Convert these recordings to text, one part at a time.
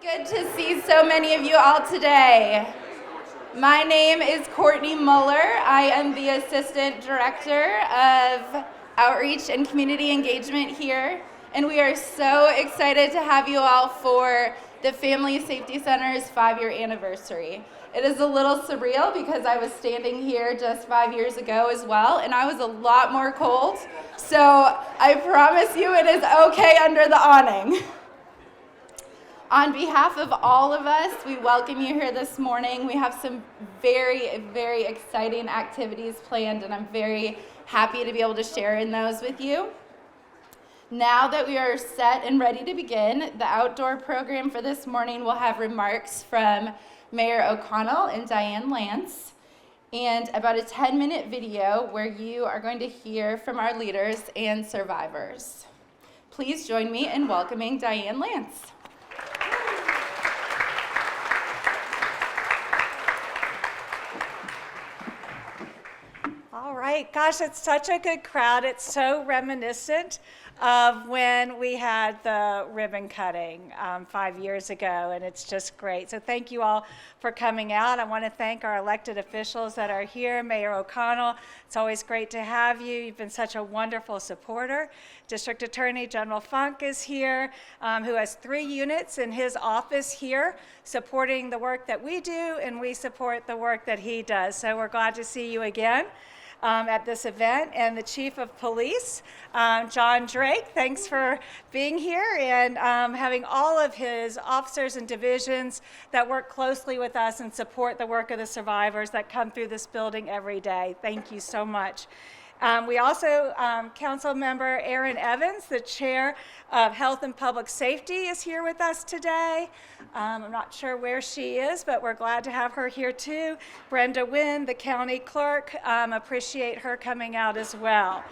Good to see so many of you all today. My name is Courtney Muller. I am the Assistant Director of Outreach and Community Engagement here, and we are so excited to have you all for the Family Safety Center's 5-year anniversary. It is a little surreal because I was standing here just 5 years ago as well, and I was a lot more cold, so I promise you it is okay under the awning. On behalf of all of us, we welcome you here this morning. We have some very, very exciting activities planned, and I'm very happy to be able to share in those with you. Now that we are set and ready to begin, the outdoor program for this morning will have remarks from Mayor O'Connell and Diane Lance, and about a 10-minute video where you are going to hear from our leaders and survivors. Please join me in welcoming Diane Lance. All right, gosh, it's such a good crowd. It's so reminiscent of when we had the ribbon cutting 5 years ago, and it's just great. So thank you all for coming out. I want to thank our elected officials that are here. Mayor O'Connell, it's always great to have you. You've been such a wonderful supporter. District Attorney General Funk is here, who has 3 units in his office here supporting the work that we do, and we support the work that he does. So we're glad to see you again. At this event, and the Chief of Police, John Drake. Thanks for being here and having all of his officers and divisions that work closely with us and support the work of the survivors that come through this building every day. Thank you so much. We also, Council Member Erin Evans, the Chair of Health and Public Safety, is here with us today. I'm not sure where she is, but we're glad to have her here too. Brenda Wynn, the County Clerk, appreciate her coming out as well.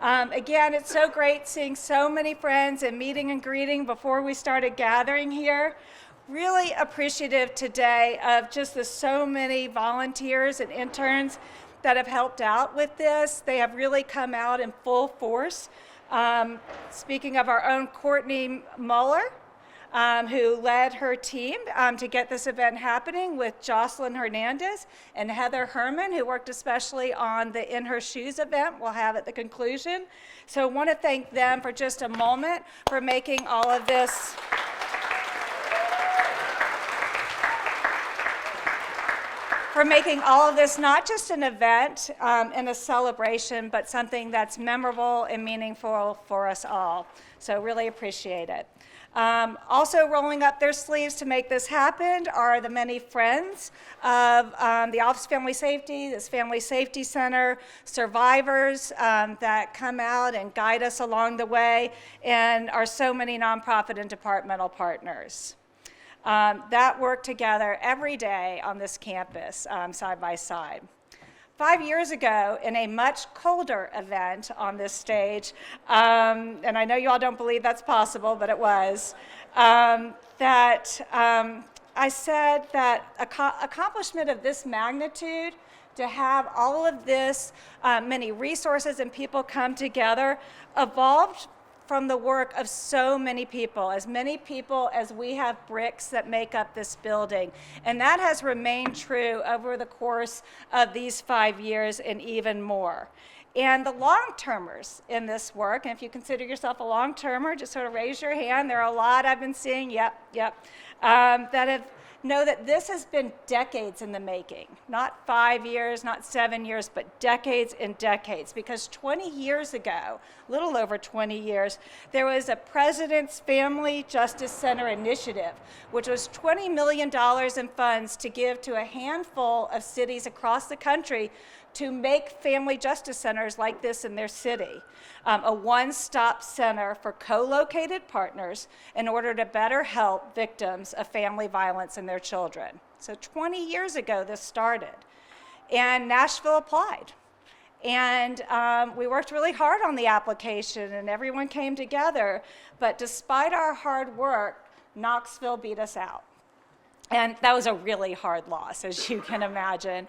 Again, it's so great seeing so many friends and meeting and greeting before we started gathering here. Really appreciative today of just the so many volunteers and interns that have helped out with this. They have really come out in full force. Speaking of our own Courtney Muller, who led her team to get this event happening with Jocelyn Hernandez and Heather Herman, who worked especially on the In Her Shoes event we'll have at the conclusion. So I want to thank them for just a moment for making all of this not just an event and a celebration, but something that's memorable and meaningful for us all. So really appreciate it. Also rolling up their sleeves to make this happen are the many friends of the Office of Family Safety, this Family Safety Center, survivors that come out and guide us along the way, and our so many nonprofit and departmental partners. That work together every day on this campus, side by side. 5 years ago, in a much colder event on this stage, and I know you all don't believe that's possible, but it was, I said that accomplishment of this magnitude, to have all of this, many resources and people come together, evolved from the work of so many people as we have bricks that make up this building. And that has remained true over the course of these 5 years and even more. And the long-termers in this work, and if you consider yourself a long-termer, just sort of raise your hand. There are a lot I've been seeing, that know that this has been decades in the making. Not 5 years, not 7 years, but decades and decades. Because 20 years ago, a little over 20 years, there was a President's Family Justice Center initiative, which was $20 million in funds to give to a handful of cities across the country to make family justice centers like this in their city. A one-stop center for co-located partners in order to better help victims of family violence and their children. So 20 years ago this started, and Nashville applied. And we worked really hard on the application, and everyone came together, but despite our hard work, Knoxville beat us out. And that was a really hard loss, as you can imagine.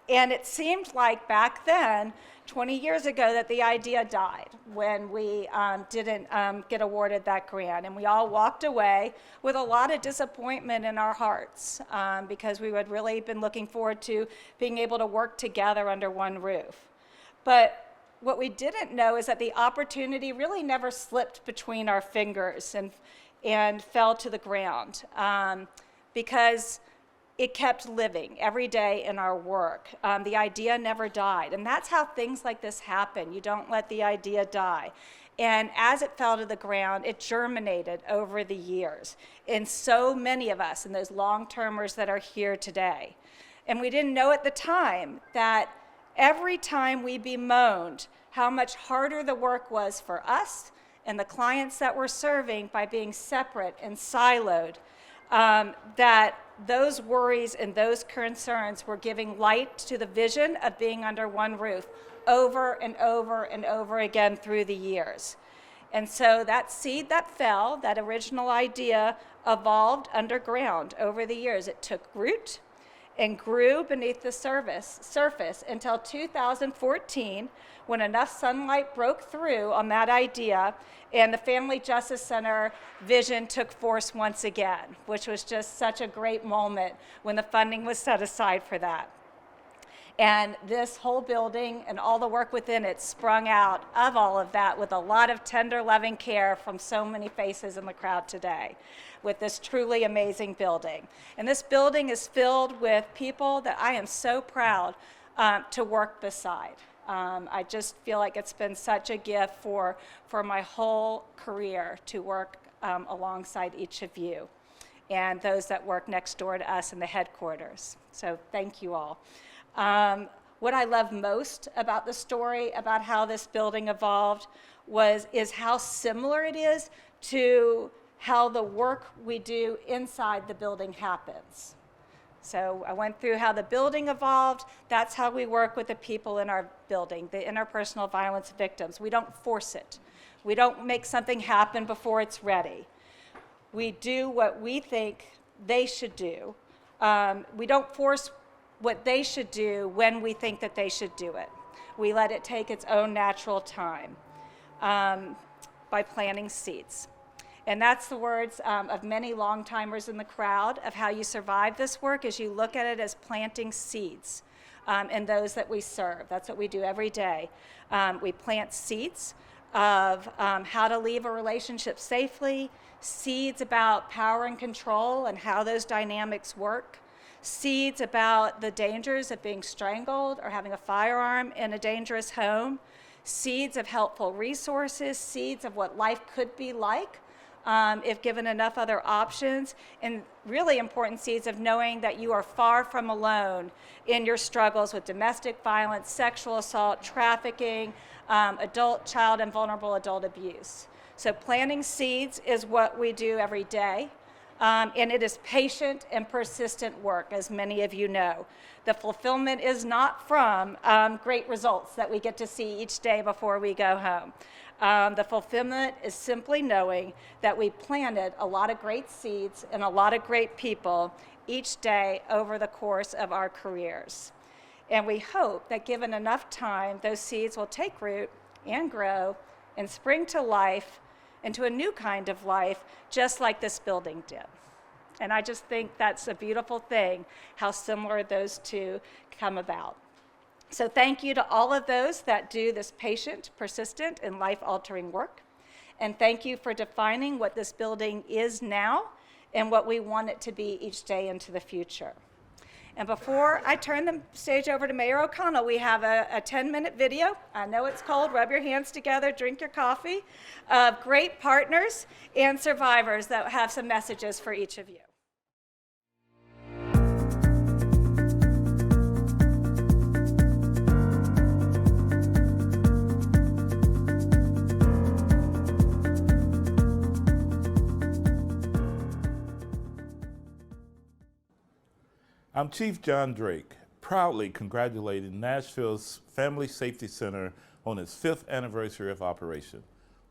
And it seemed like back then, 20 years ago, that the idea died when we didn't get awarded that grant. And we all walked away with a lot of disappointment in our hearts because we had really been looking forward to being able to work together under one roof. But what we didn't know is that the opportunity really never slipped between our fingers and fell to the ground because it kept living every day in our work. The idea never died. And that's how things like this happen. You don't let the idea die. And as it fell to the ground, it germinated over the years in so many of us and those long-termers that are here today. And we didn't know at the time that every time we bemoaned how much harder the work was for us and the clients that we're serving by being separate and siloed, that those worries and those concerns were giving light to the vision of being under one roof over and over and over again through the years. And so that seed that fell, that original idea, evolved underground over the years. It took root and grew beneath the surface until 2014, when enough sunlight broke through on that idea and the Family Justice Center vision took force once again, which was just such a great moment when the funding was set aside for that. And this whole building and all the work within it sprung out of all of that with a lot of tender, loving care from so many faces in the crowd today with this truly amazing building. And this building is filled with people that I am so proud to work beside. I just feel like it's been such a gift for my whole career to work alongside each of you and those that work next door to us in the headquarters. So thank you all. What I love most about the story about how this building evolved is how similar it is to how the work we do inside the building happens. So I went through how the building evolved. That's how we work with the people in our building, the interpersonal violence victims. We don't force it. We don't make something happen before it's ready. We do what we think they should do. We don't force what they should do when we think that they should do it. We let it take its own natural time by planting seeds. And that's the words of many long-timers in the crowd of how you survive this work as you look at it as planting seeds in those that we serve. That's what we do every day. We plant seeds of how to leave a relationship safely, seeds about power and control and how those dynamics work, seeds about the dangers of being strangled or having a firearm in a dangerous home, seeds of helpful resources, seeds of what life could be like if given enough other options, and really important seeds of knowing that you are far from alone in your struggles with domestic violence, sexual assault, trafficking, adult, child, and vulnerable adult abuse. So planting seeds is what we do every day. And it is patient and persistent work, as many of you know. The fulfillment is not from great results that we get to see each day before we go home. The fulfillment is simply knowing that we planted a lot of great seeds and a lot of great people each day over the course of our careers. And we hope that given enough time, those seeds will take root and grow and spring to life into a new kind of life, just like this building did. And I just think that's a beautiful thing, how similar those two come about. So thank you to all of those that do this patient, persistent, and life-altering work. And thank you for defining what this building is now and what we want it to be each day into the future. And before I turn the stage over to Mayor O'Connell, we have a 10-minute video. I know it's cold. Rub your hands together, drink your coffee, of great partners and survivors that have some messages for each of you. I'm Chief John Drake, proudly congratulating Nashville's Family Safety Center on its 5th anniversary of operation.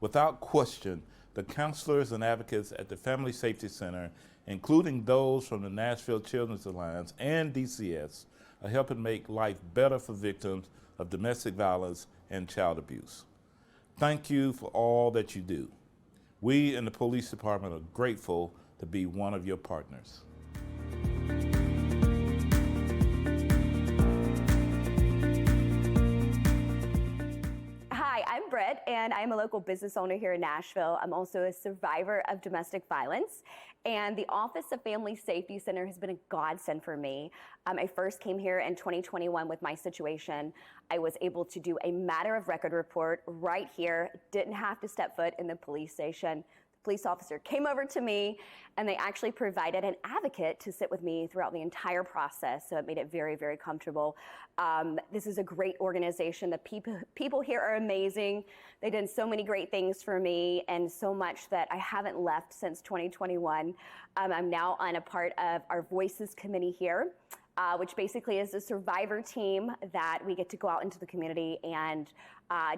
Without question, the counselors and advocates at the Family Safety Center, including those from the Nashville Children's Alliance and DCS, of helping make life better for victims of domestic violence and child abuse. Thank you for all that you do. We in the police department are grateful to be one of your partners. Hi, I'm Britt, and I'm a local business owner here in Nashville. I'm also a survivor of domestic violence, and the Office of Family Safety Center has been a godsend for me. I first came here in 2021 with my situation. I was able to do a matter of record report right here, didn't have to step foot in the police station. Police officer came over to me, and they actually provided an advocate to sit with me throughout the entire process, so it made it very, very comfortable. This is a great organization. The people here are amazing. They did so many great things for me, and so much that I haven't left since 2021. I'm now on a part of our Voices Committee here, which basically is a survivor team that we get to go out into the community and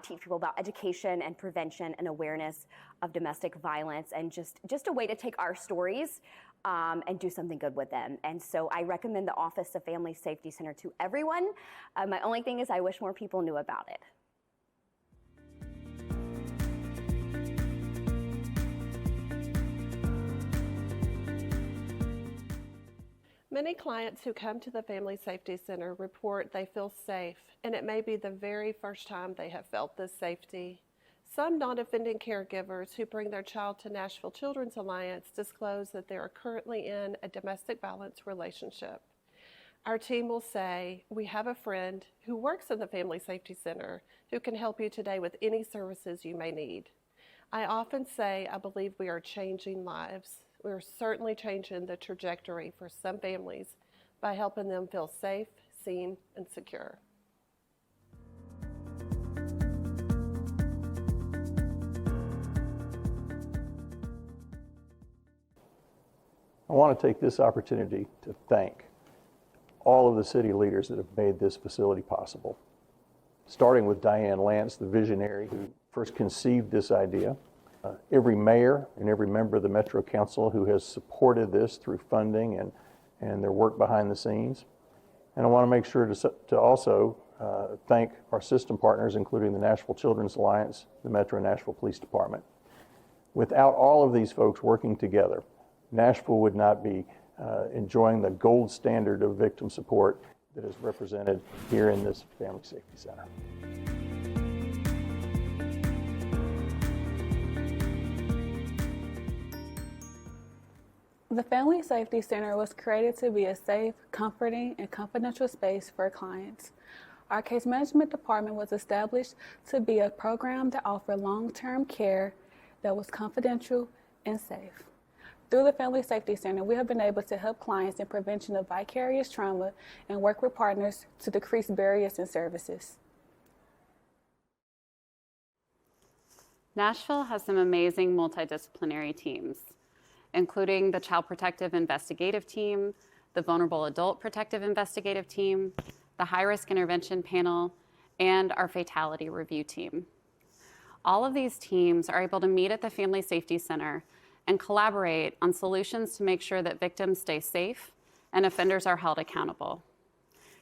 teach people about education and prevention and awareness of domestic violence, and just a way to take our stories and do something good with them. And so I recommend the Office of Family Safety Center to everyone. My only thing is I wish more people knew about it. Many clients who come to the Family Safety Center report they feel safe, and it may be the very first time they have felt this safety. Some non-offending caregivers who bring their child to Nashville Children's Alliance disclose that they are currently in a domestic violence relationship. Our team will say, "We have a friend who works in the Family Safety Center who can help you today with any services you may need." I often say I believe we are changing lives. We are certainly changing the trajectory for some families by helping them feel safe, seen, and secure. I want to take this opportunity to thank all of the city leaders that have made this facility possible, starting with Diane Lance, the visionary who first conceived this idea, every mayor and every member of the Metro Council who has supported this through funding and their work behind the scenes. And I want to make sure to also thank our system partners, including the Nashville Children's Alliance, the Metro Nashville Police Department. Without all of these folks working together, Nashville would not be enjoying the gold standard of victim support that is represented here in this Family Safety Center. The Family Safety Center was created to be a safe, comforting, and confidential space for clients. Our case management department was established to be a program that offered long-term care that was confidential and safe. Through the Family Safety Center, we have been able to help clients in prevention of vicarious trauma and work with partners to decrease barriers and services. Nashville has some amazing multidisciplinary teams, including the Child Protective Investigative Team, the Vulnerable Adult Protective Investigative Team, the High Risk Intervention Panel, and our Fatality Review Team. All of these teams are able to meet at the Family Safety Center and collaborate on solutions to make sure that victims stay safe and offenders are held accountable.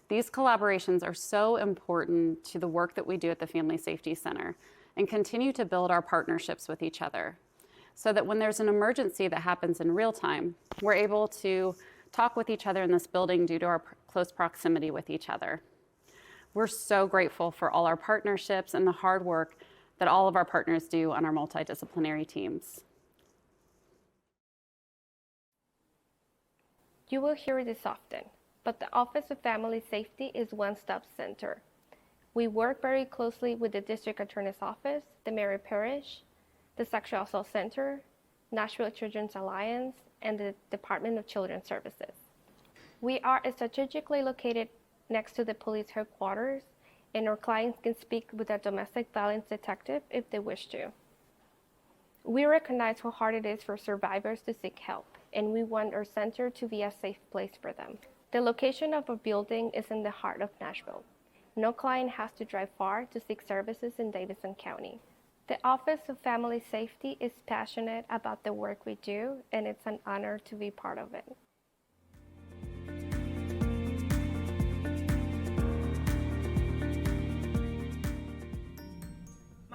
These collaborations are so important to the work that we do at the Family Safety Center and continue to build our partnerships with each other, so that when there's an emergency that happens in real time, we're able to talk with each other in this building due to our close proximity with each other. We're so grateful for all our partnerships and the hard work that all of our partners do on our multidisciplinary teams. You will hear this often, but the Office of Family Safety is one-stop center. We work very closely with the District Attorney's Office, the Mary Parish, the Sexual Assault Center, Nashville Children's Alliance, and the Department of Children's Services. We are strategically located next to the police headquarters, and our clients can speak with a domestic violence detective if they wish to. We recognize how hard it is for survivors to seek help, and we want our center to be a safe place for them. The location of our building is in the heart of Nashville. No client has to drive far to seek services in Davidson County. The Office of Family Safety is passionate about the work we do, and it's an honor to be part of it.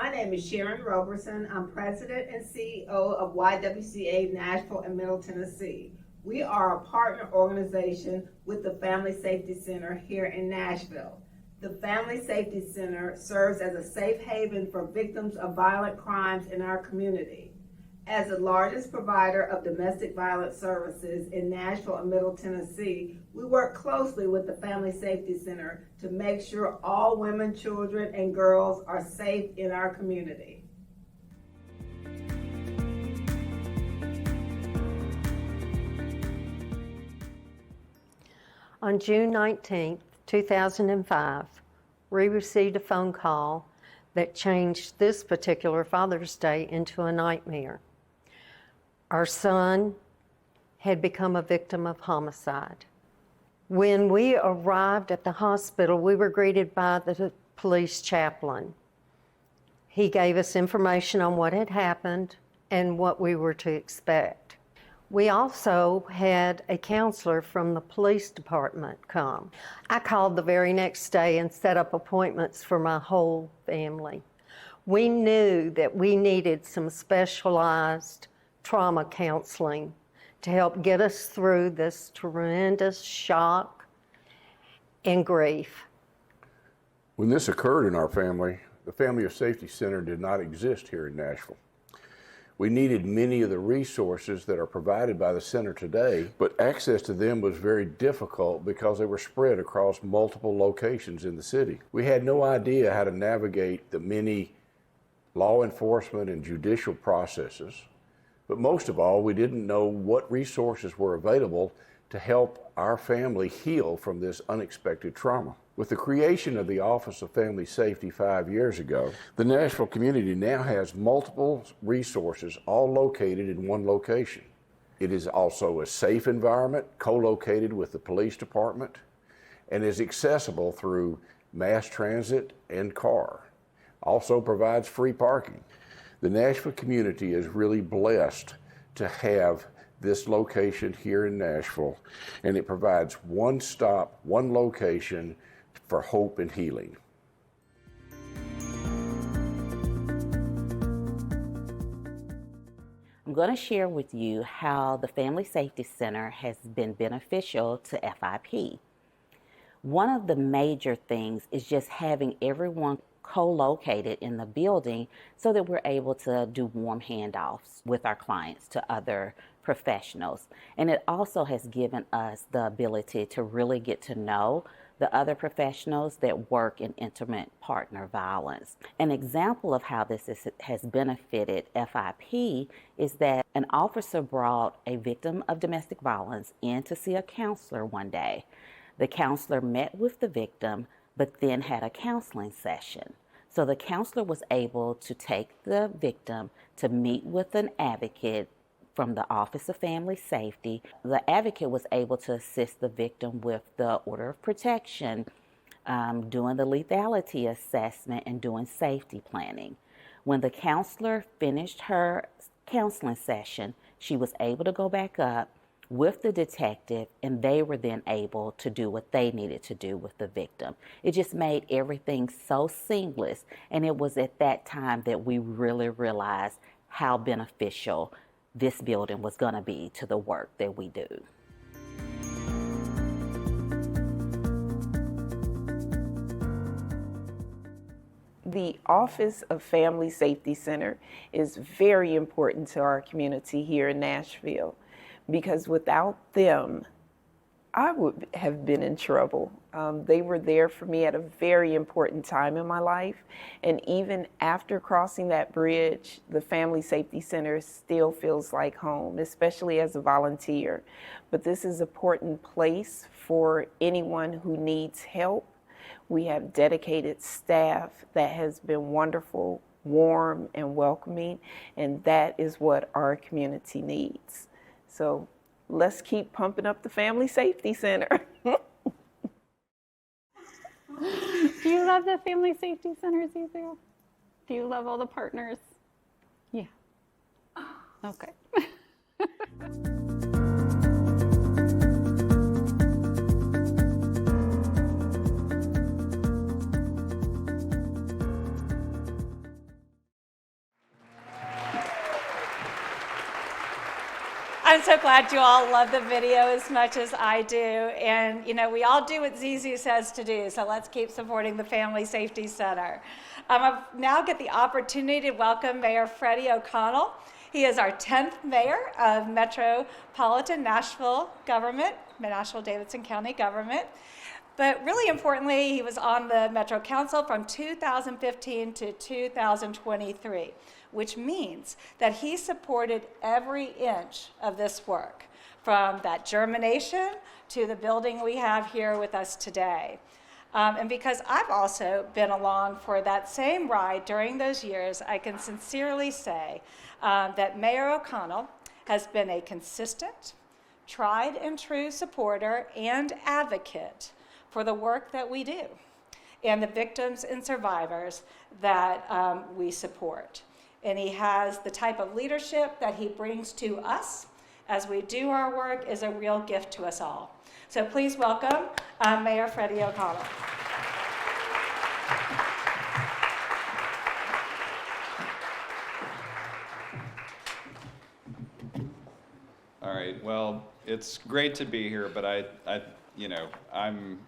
My name is Sharon Roberson. I'm President and CEO of YWCA Nashville and Middle Tennessee. We are a partner organization with the Family Safety Center here in Nashville. The Family Safety Center serves as a safe haven for victims of violent crimes in our community. As the largest provider of domestic violence services in Nashville and Middle Tennessee, we work closely with the Family Safety Center to make sure all women, children, and girls are safe in our community. On June 19, 2005, we received a phone call that changed this particular Father's Day into a nightmare. Our son had become a victim of homicide. When we arrived at the hospital, we were greeted by the police chaplain. He gave us information on what had happened and what we were to expect. We also had a counselor from the police department come. I called the very next day and set up appointments for my whole family. We knew that we needed some specialized trauma counseling to help get us through this tremendous shock and grief. When this occurred in our family, the Family Safety Center did not exist here in Nashville. We needed many of the resources that are provided by the center today, but access to them was very difficult because they were spread across multiple locations in the city. We had no idea how to navigate the many law enforcement and judicial processes, but most of all, we didn't know what resources were available to help our family heal from this unexpected trauma. With the creation of the Office of Family Safety 5 years ago, the Nashville community now has multiple resources all located in one location. It is also a safe environment, co-located with the police department, and is accessible through mass transit and car. Also provides free parking. The Nashville community is really blessed to have this location here in Nashville, and it provides one stop, one location for hope and healing. I'm going to share with you how the Family Safety Center has been beneficial to FIP. One of the major things is just having everyone co-located in the building so that we're able to do warm handoffs with our clients to other professionals. And it also has given us the ability to really get to know the other professionals that work in intimate partner violence. An example of how this has benefited FIP is that an officer brought a victim of domestic violence in to see a counselor one day. The counselor met with the victim, but then had a counseling session. So the counselor was able to take the victim to meet with an advocate from the Office of Family Safety. The advocate was able to assist the victim with the order of protection, doing the lethality assessment, and doing safety planning. When the counselor finished her counseling session, she was able to go back up with the detective, and they were then able to do what they needed to do with the victim. It just made everything so seamless, and it was at that time that we really realized how beneficial this building was going to be to the work that we do. The Office of Family Safety Center is very important to our community here in Nashville, because without them, I would have been in trouble. They were there for me at a very important time in my life, and even after crossing that bridge, the Family Safety Center still feels like home, especially as a volunteer. But this is an important place for anyone who needs help. We have dedicated staff that has been wonderful, warm, and welcoming, and that is what our community needs. So let's keep pumping up the Family Safety Center. Do you love the Family Safety Center, Cecile? Do you love all the partners? Yeah. Okay. I'm so glad you all love the video as much as I do. And, you know, we all do what Zizu says to do, so let's keep supporting the Family Safety Center. I now get the opportunity to welcome Mayor Freddie O'Connell. He is our 10th mayor of Metropolitan Nashville government, Nashville Davidson County government. But really importantly, he was on the Metro Council from 2015 to 2023, which means that he supported every inch of this work, from that germination to the building we have here with us today. And because I've also been along for that same ride during those years, I can sincerely say that Mayor O'Connell has been a consistent, tried and true supporter and advocate for the work that we do and the victims and survivors that we support. And he has the type of leadership that he brings to us as we do our work is a real gift to us all. So please welcome Mayor Freddie O'Connell. All right, well, it's great to be here, but I'm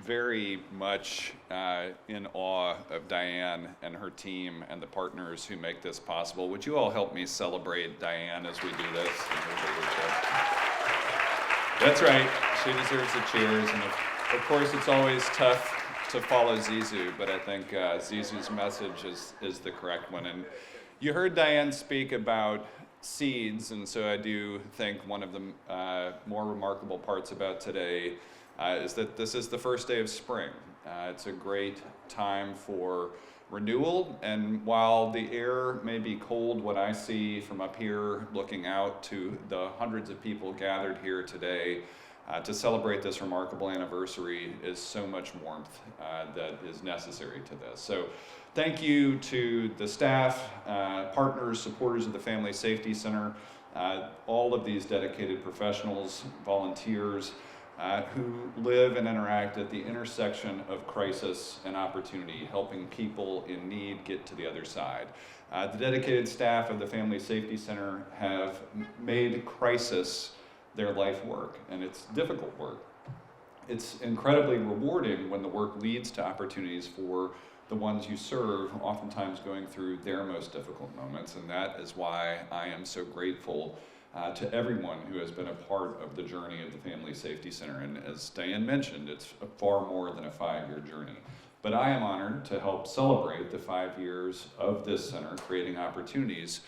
very much in awe of Diane and her team and the partners who make this possible. Would you all help me celebrate Diane as we do this? That's right, she deserves the cheers, and of course it's always tough to follow Zizu, but I think Zizu's message is the correct one. And you heard Diane speak about seeds, and so I do think one of the more remarkable parts about today is that this is the first day of spring. It's a great time for renewal, and while the air may be cold, what I see from up here looking out to the hundreds of people gathered here today to celebrate this remarkable anniversary is so much warmth that is necessary to this. So thank you to the staff, partners, supporters of the Family Safety Center, all of these dedicated professionals, volunteers, who live and interact at the intersection of crisis and opportunity, helping people in need get to the other side. The dedicated staff of the Family Safety Center have made crisis their life work, and it's difficult work. It's incredibly rewarding when the work leads to opportunities for the ones you serve, oftentimes going through their most difficult moments, and that is why I am so grateful to everyone who has been a part of the journey of the Family Safety Center. And as Diane mentioned, it's far more than a 5-year journey. But I am honored to help celebrate the 5 years of this center, creating opportunities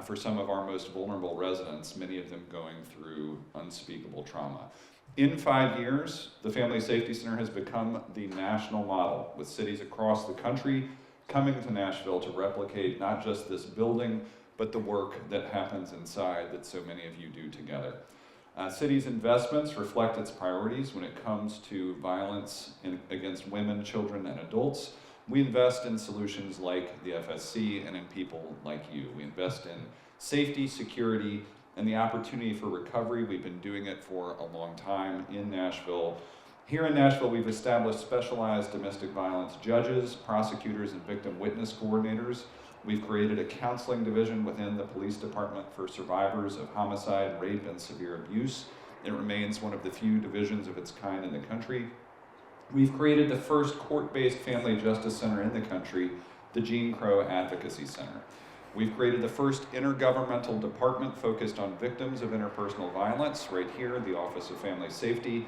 for some of our most vulnerable residents, many of them going through unspeakable trauma. In 5 years, the Family Safety Center has become the national model, with cities across the country coming to Nashville to replicate not just this building, but the work that happens inside that so many of you do together. City's investments reflect its priorities when it comes to violence against women, children, and adults. We invest in solutions like the FSC and in people like you. We invest in safety, security, and the opportunity for recovery. We've been doing it for a long time in Nashville. Here in Nashville, we've established specialized domestic violence judges, prosecutors, and victim witness coordinators. We've created a counseling division within the police department for survivors of homicide, rape, and severe abuse. It remains one of the few divisions of its kind in the country. We've created the first court-based family justice center in the country, the Gene Crow Advocacy Center. We've created the first intergovernmental department focused on victims of interpersonal violence, right here, the Office of Family Safety.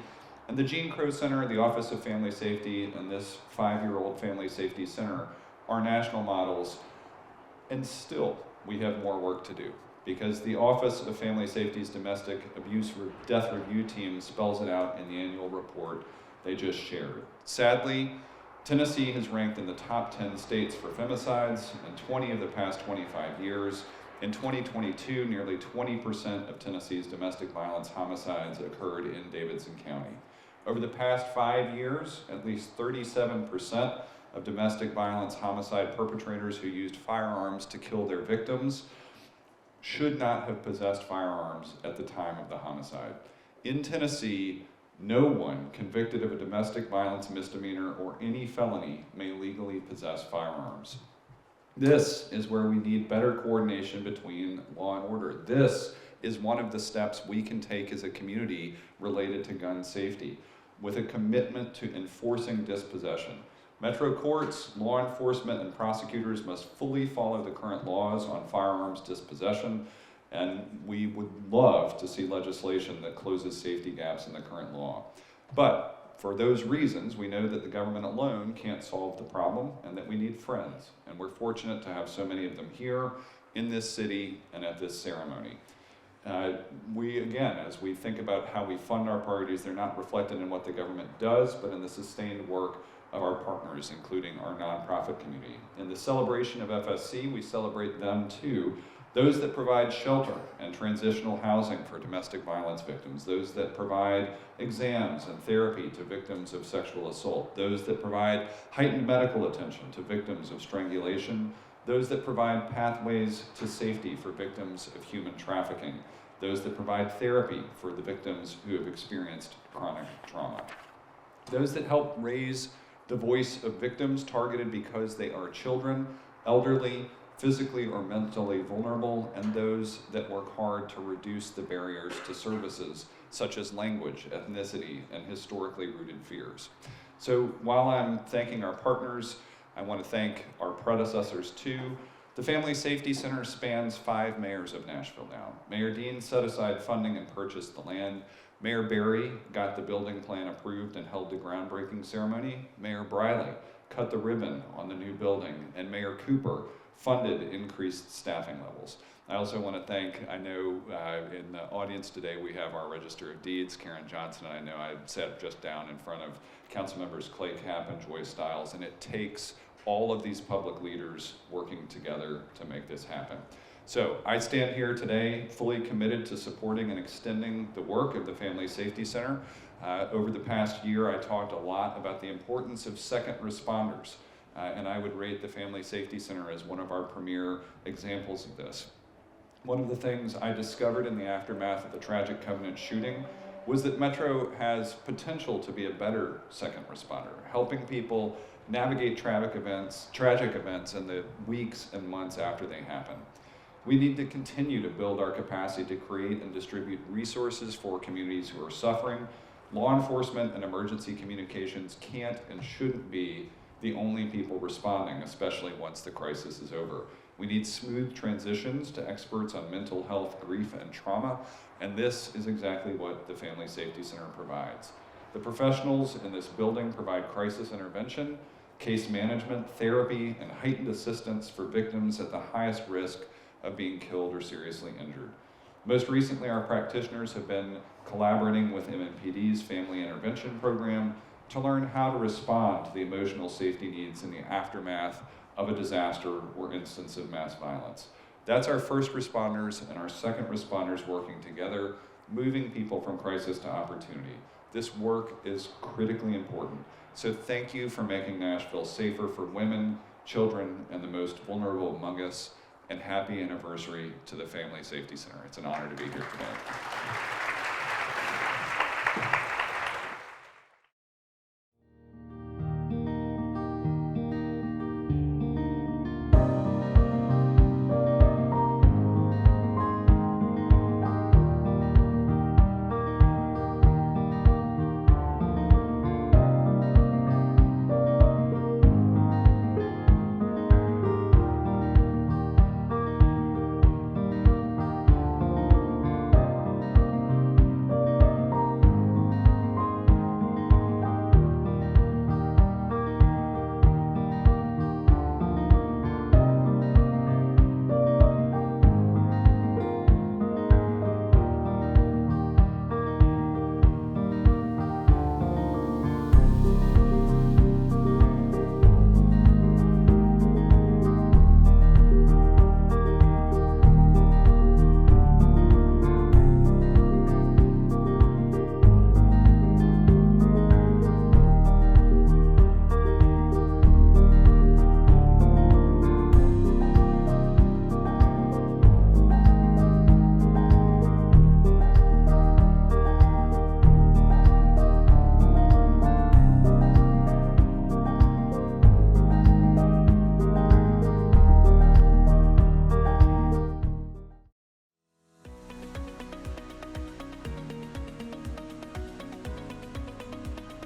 And the Gene Crow Center, the Office of Family Safety, and this 5-year-old Family Safety Center are national models. And still, we have more work to do, because the Office of Family Safety's Domestic Abuse Death Review Team spells it out in the annual report they just shared. Sadly, Tennessee has ranked in the top 10 states for femicides in 20 of the past 25 years. In 2022, nearly 20% of Tennessee's domestic violence homicides occurred in Davidson County. Over the past 5 years, at least 37% of domestic violence homicide perpetrators who used firearms to kill their victims should not have possessed firearms at the time of the homicide. In Tennessee, no one convicted of a domestic violence misdemeanor or any felony may legally possess firearms. This is where we need better coordination between law and order. This is one of the steps we can take as a community related to gun safety, with a commitment to enforcing dispossession. Metro courts, law enforcement, and prosecutors must fully follow the current laws on firearms dispossession, and we would love to see legislation that closes safety gaps in the current law. But for those reasons, we know that the government alone can't solve the problem and that we need friends. And we're fortunate to have so many of them here in this city and at this ceremony. Again, as we think about how we fund our priorities, they're not reflected in what the government does, but in the sustained work of our partners, including our nonprofit community. In the celebration of FSC, we celebrate them too. Those that provide shelter and transitional housing for domestic violence victims, those that provide exams and therapy to victims of sexual assault, those that provide heightened medical attention to victims of strangulation, those that provide pathways to safety for victims of human trafficking, those that provide therapy for the victims who have experienced chronic trauma, those that help raise the voice of victims targeted because they are children, elderly, physically or mentally vulnerable, and those that work hard to reduce the barriers to services such as language, ethnicity, and historically rooted fears. So while I'm thanking our partners, I want to thank our predecessors too. The Family Safety Center spans 5 mayors of Nashville now. Mayor Dean set aside funding and purchased the land. Mayor Berry got the building plan approved and held the groundbreaking ceremony. Mayor Briley cut the ribbon on the new building, and Mayor Cooper funded increased staffing levels. I also want to thank, I know in the audience today we have our Register of Deeds, Karen Johnson, and I know I sat just down in front of council members Clay Capp and Joy Stiles, and it takes all of these public leaders working together to make this happen. So I stand here today fully committed to supporting and extending the work of the Family Safety Center. Over the past year, I talked a lot about the importance of second responders. And I would rate the Family Safety Center as one of our premier examples of this. One of the things I discovered in the aftermath of the tragic Covenant shooting was that Metro has potential to be a better second responder, helping people navigate tragic events in the weeks and months after they happen. We need to continue to build our capacity to create and distribute resources for communities who are suffering. Law enforcement and emergency communications can't and shouldn't be the only people responding, especially once the crisis is over. We need smooth transitions to experts on mental health, grief, and trauma, and this is exactly what the Family Safety Center provides. The professionals in this building provide crisis intervention, case management, therapy, and heightened assistance for victims at the highest risk of being killed or seriously injured. Most recently, our practitioners have been collaborating with MMPD's Family Intervention Program to learn how to respond to the emotional safety needs in the aftermath of a disaster or instance of mass violence. That's our first responders and our second responders working together, moving people from crisis to opportunity. This work is critically important. So thank you for making Nashville safer for women, children, and the most vulnerable among us, and happy anniversary to the Family Safety Center. It's an honor to be here today.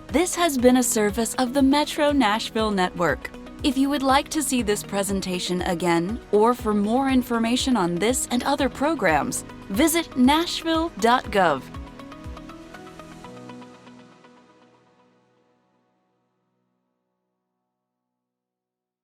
This has been a service of the Metro Nashville Network. If you would like to see this presentation again, or for more information on this and other programs, visit nashville.gov.